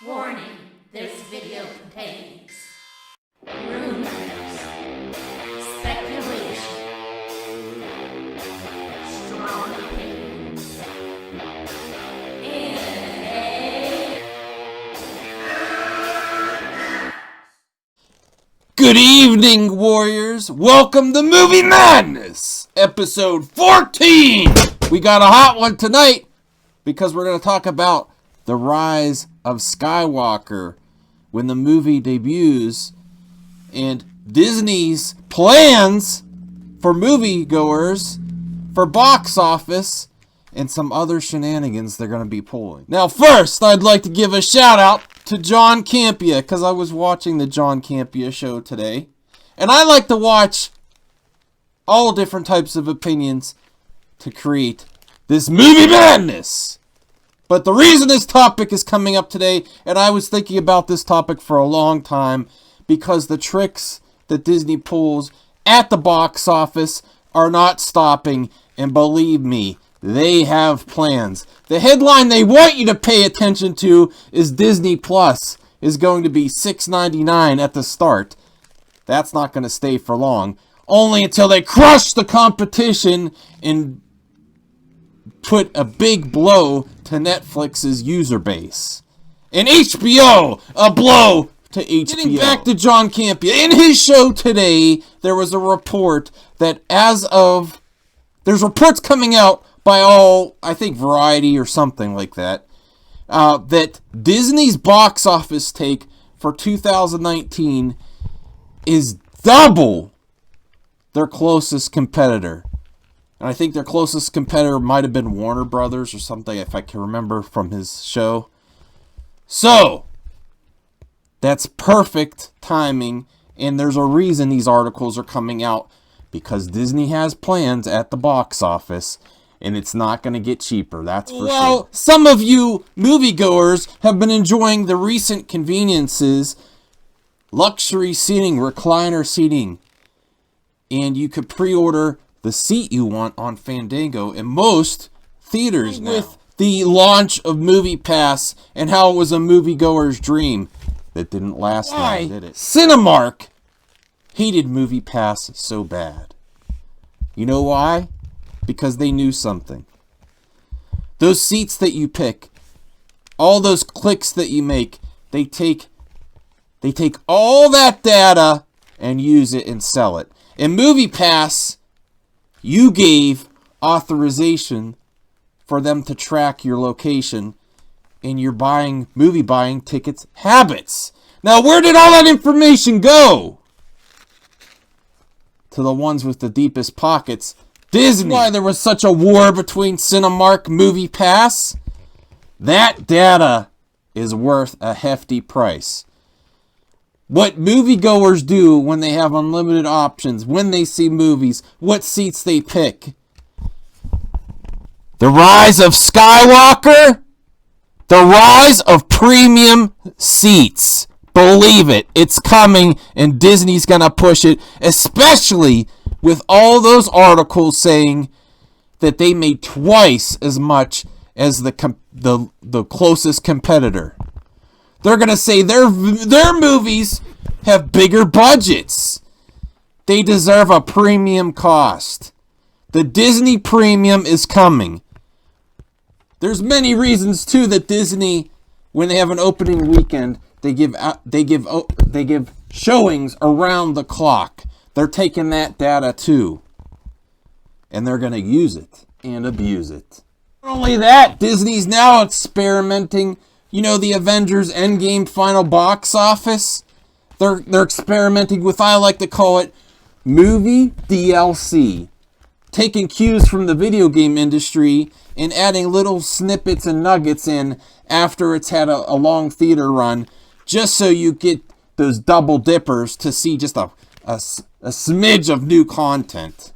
Warning, this video contains rumors, speculation, strong opinions, and Good evening, warriors. Welcome to Movie Madness, episode 14. We got a hot one tonight because we're going to talk about the rise of Skywalker when the movie debuts and Disney's plans for moviegoers, for box office, and some other shenanigans they're going to be pulling. Now, first, I'd like to give a shout out to John Campea, because I was watching the John Campea show today, and I like to watch all different types of opinions to create this movie madness. But the reason this topic is coming up today, and I was thinking about this topic for a long time, because the tricks that Disney pulls at the box office are not stopping, and believe me, they have plans. The headline they want you to pay attention to is Disney Plus is going to be $6.99 at the start. That's not going to stay for long. Only until they crush the competition and put a big blow to Netflix's user base. And HBO, a blow to HBO. Getting back to John Campea, in his show today, there was a report that there's reports coming out by I think Variety or something like that, that Disney's box office take for 2019 is double their closest competitor. And I think their closest competitor might have been Warner Brothers or something, if I can remember from his show. So, that's perfect timing, and there's a reason these articles are coming out, because Disney has plans at the box office, and it's not going to get cheaper, that's for sure. Well, some of you moviegoers have been enjoying the recent conveniences, luxury seating, recliner seating, and you could pre-order the seat you want on Fandango in most theaters now. With the launch of Movie Pass and how it was a moviegoer's dream, that didn't last long, did it? Cinemark hated Movie Pass so bad. You know why? Because they knew something. Those seats that you pick, all those clicks that you make, they take all that data and use it and sell it. In Movie Pass, you gave authorization for them to track your location and your movie buying tickets habits. Now, where did all that information go? To the ones with the deepest pockets, Disney. Why there was such a war between Cinemark, Movie Pass? That data is worth a hefty price. What moviegoers do when they have unlimited options, when they see movies, what seats they pick. The rise of Skywalker, the rise of premium seats. Believe it, it's coming, and Disney's gonna push it, especially with all those articles saying that they made twice as much as the closest competitor. They're going to say their movies have bigger budgets. They deserve a premium cost. The Disney premium is coming. There's many reasons too that Disney, when they have an opening weekend, they give showings around the clock. They're taking that data too, and they're going to use it and abuse it. Not only that, Disney's now experimenting. You know, the Avengers End Game final box office? They're experimenting with, I like to call it, movie DLC. Taking cues from the video game industry and adding little snippets and nuggets in after it's had a long theater run, just so you get those double dippers to see just a smidge of new content.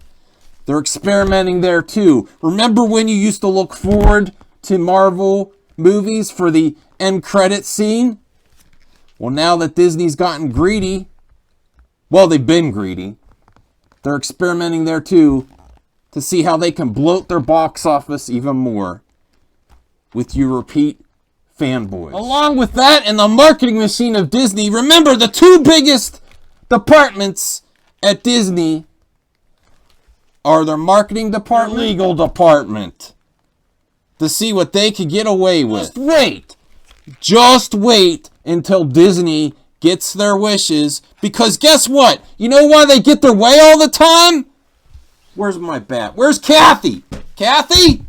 They're experimenting there too. Remember when you used to look forward to Marvel movies for the end credit scene? Well, now that Disney's gotten greedy, well, they've been greedy, they're experimenting there too to see how they can bloat their box office even more with your repeat fanboys. Along with that and the marketing machine of Disney, remember the two biggest departments at Disney are their marketing department, legal department, to see what they could get away with. Just wait until Disney gets their wishes, because guess what? You know why they get their way all the time? Where's my bat? Where's Kathy? Kathy?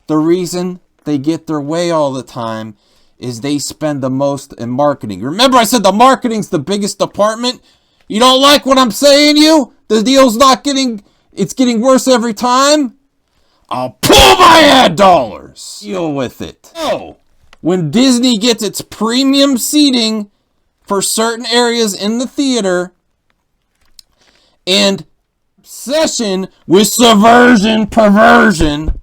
The reason they get their way all the time is they spend the most in marketing. Remember I said the marketing's the biggest department? You don't like what I'm saying, you? The deal's not getting... It's getting worse every time? I'll pull my ad dollars. Deal with it. Oh, when Disney gets its premium seating for certain areas in the theater and obsession with subversion, perversion,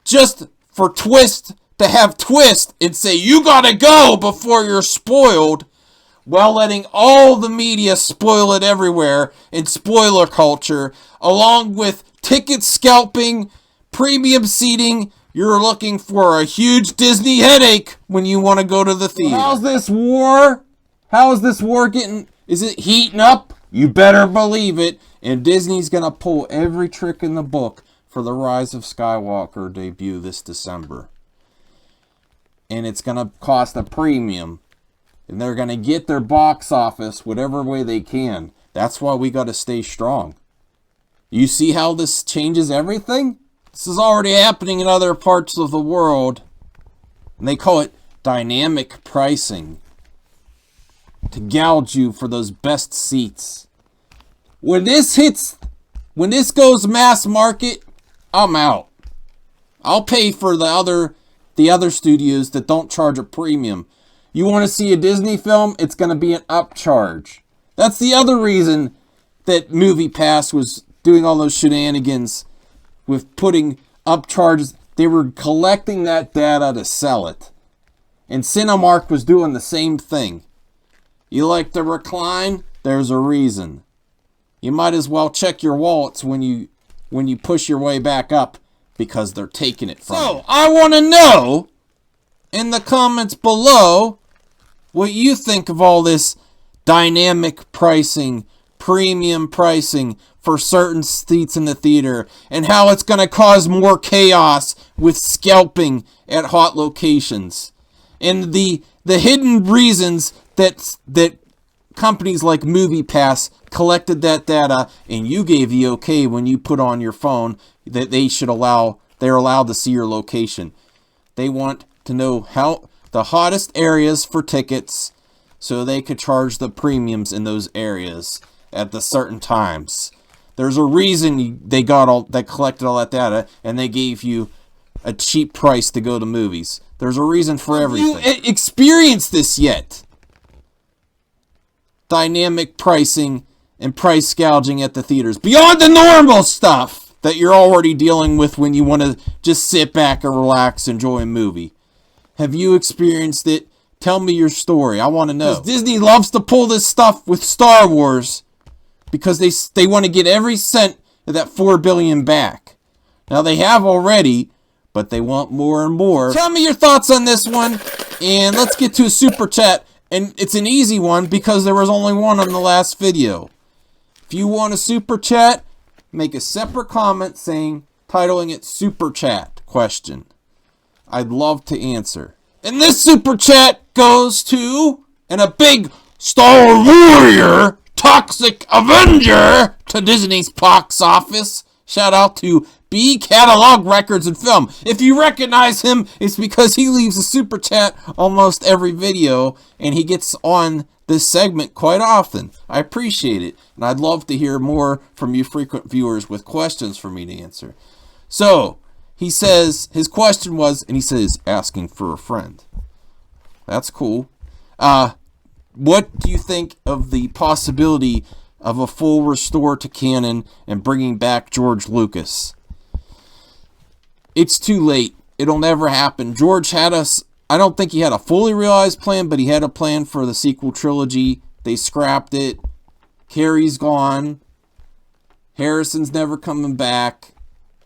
just for twist to have twist and say you gotta go before you're spoiled, while letting all the media spoil it everywhere in spoiler culture, along with ticket scalping, premium seating. You're looking for a huge Disney headache when you want to go to the theater. How's this war? How is this war getting... Is it heating up? You better believe it. And Disney's going to pull every trick in the book for the Rise of Skywalker debut this December. And it's going to cost a premium. And they're going to get their box office whatever way they can. That's why we got to stay strong. You see how this changes everything? This is already happening in other parts of the world. And they call it dynamic pricing. To gouge you for those best seats. When this goes mass market, I'm out. I'll pay for the other studios that don't charge a premium. You want to see a Disney film? It's going to be an upcharge. That's the other reason that MoviePass was doing all those shenanigans with putting upcharges. They were collecting that data to sell it. And Cinemark was doing the same thing. You like to recline? There's a reason. You might as well check your wallets when you push your way back up, because they're taking it from you. So, I want to know in the comments below what you think of all this dynamic pricing, premium pricing for certain seats in the theater, and how it's going to cause more chaos with scalping at hot locations, and the hidden reasons that companies like MoviePass collected that data, and you gave the okay when you put on your phone that they're allowed to see your location. They want to know how the hottest areas for tickets, so they could charge the premiums in those areas at the certain times. There's a reason they collected all that data, and they gave you a cheap price to go to movies. There's a reason for everything. Have you experienced this yet? Dynamic pricing and price gouging at the theaters. Beyond the normal stuff that you're already dealing with when you want to just sit back and relax, enjoy a movie. Have you experienced it? Tell me your story. I want to know. Because Disney loves to pull this stuff with Star Wars because they want to get every cent of that $4 billion back. Now they have already, but they want more and more. Tell me your thoughts on this one, and let's get to a super chat. And it's an easy one because there was only one on the last video. If you want a super chat, make a separate comment titling it Super Chat question. I'd love to answer. And this super chat goes to, and a big Star Warrior, Toxic Avenger to Disney's box office. Shout out to B Catalog Records and Film. If you recognize him, it's because he leaves a super chat almost every video, and he gets on this segment quite often. I appreciate it, and I'd love to hear more from you frequent viewers with questions for me to answer. So, he says, his question was, and he says, asking for a friend. That's cool. What do you think of the possibility of a full restore to canon and bringing back George Lucas? It's too late. It'll never happen. George had I don't think he had a fully realized plan, but he had a plan for the sequel trilogy. They scrapped it. Carrie's gone. Harrison's never coming back.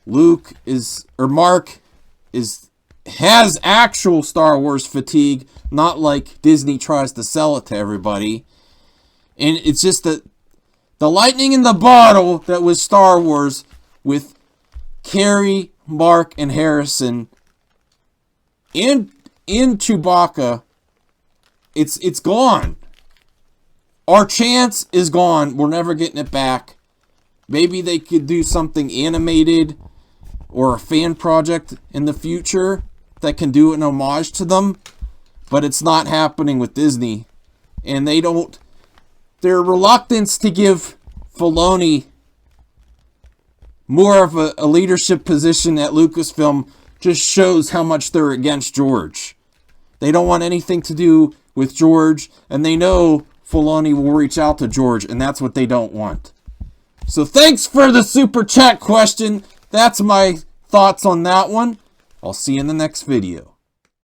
Mark is has actual Star Wars fatigue, not like Disney tries to sell it to everybody. And it's just that the lightning in the bottle that was Star Wars with Carrie, Mark, and Harrison in Chewbacca, it's gone. Our chance is gone. We're never getting it back. Maybe they could do something animated or a fan project in the future that can do an homage to them, but it's not happening with Disney. And their reluctance to give Filoni more of a leadership position at Lucasfilm just shows how much they're against George. They don't want anything to do with George, and they know Filoni will reach out to George, and that's what they don't want. So thanks for the super chat question. That's my thoughts on that one. I'll see you in the next video.